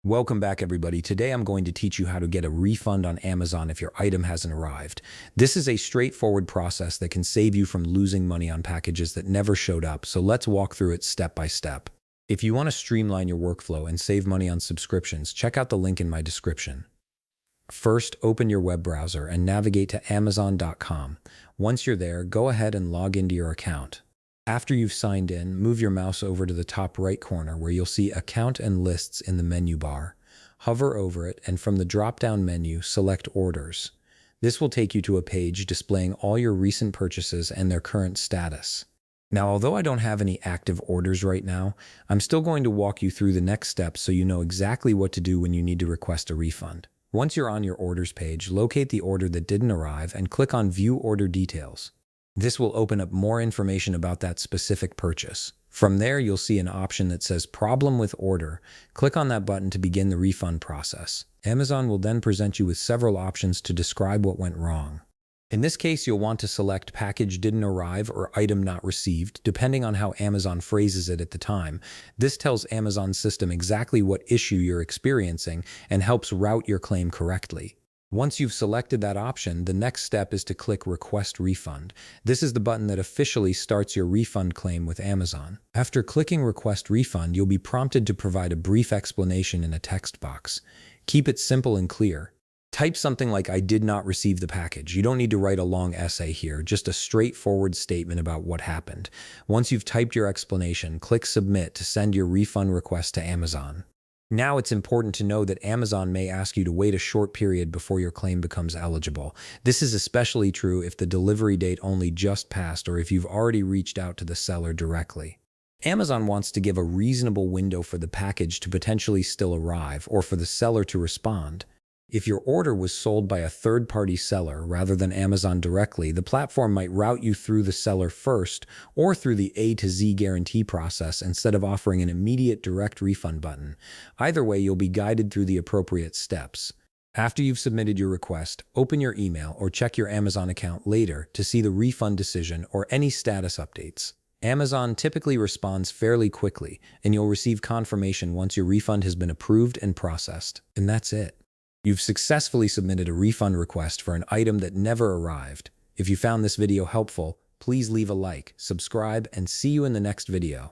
Welcome back, everybody. Today I'm going to teach you how to get a refund on Amazon if your item hasn't arrived. This is a straightforward process that can save you from losing money on packages that never showed up, so let's walk through it step by step. If you want to streamline your workflow and save money on subscriptions, check out the link in my description. First, open your web browser and navigate to Amazon.com. Once you're there, go ahead and log into your account. After you've signed in, move your mouse over to the top right corner where you'll see Account and Lists in the menu bar. Hover over it, and from the drop-down menu, select Orders. This will take you to a page displaying all your recent purchases and their current status. Now, although I don't have any active orders right now, I'm still going to walk you through the next steps so you know exactly what to do when you need to request a refund. Once you're on your orders page, locate the order that didn't arrive and click on View Order Details. This will open up more information about that specific purchase. From there, you'll see an option that says Problem with Order. Click on that button to begin the refund process. Amazon will then present you with several options to describe what went wrong. In this case, you'll want to select Package Didn't Arrive or Item Not Received, depending on how Amazon phrases it at the time. This tells Amazon's system exactly what issue you're experiencing and helps route your claim correctly. Once you've selected that option, the next step is to click Request Refund. This is the button that officially starts your refund claim with Amazon. After clicking Request Refund, you'll be prompted to provide a brief explanation in a text box. Keep it simple and clear. Type something like, "I did not receive the package." You don't need to write a long essay here, just a straightforward statement about what happened. Once you've typed your explanation, click Submit to send your refund request to Amazon. Now it's important to know that Amazon may ask you to wait a short period before your claim becomes eligible. This is especially true if the delivery date only just passed or if you've already reached out to the seller directly. Amazon wants to give a reasonable window for the package to potentially still arrive or for the seller to respond. If your order was sold by a third-party seller rather than Amazon directly, the platform might route you through the seller first or through the A to Z guarantee process instead of offering an immediate direct refund button. Either way, you'll be guided through the appropriate steps. After you've submitted your request, open your email or check your Amazon account later to see the refund decision or any status updates. Amazon typically responds fairly quickly, and you'll receive confirmation once your refund has been approved and processed. And that's it. You've successfully submitted a refund request for an item that never arrived. If you found this video helpful, please leave a like, subscribe, and see you in the next video.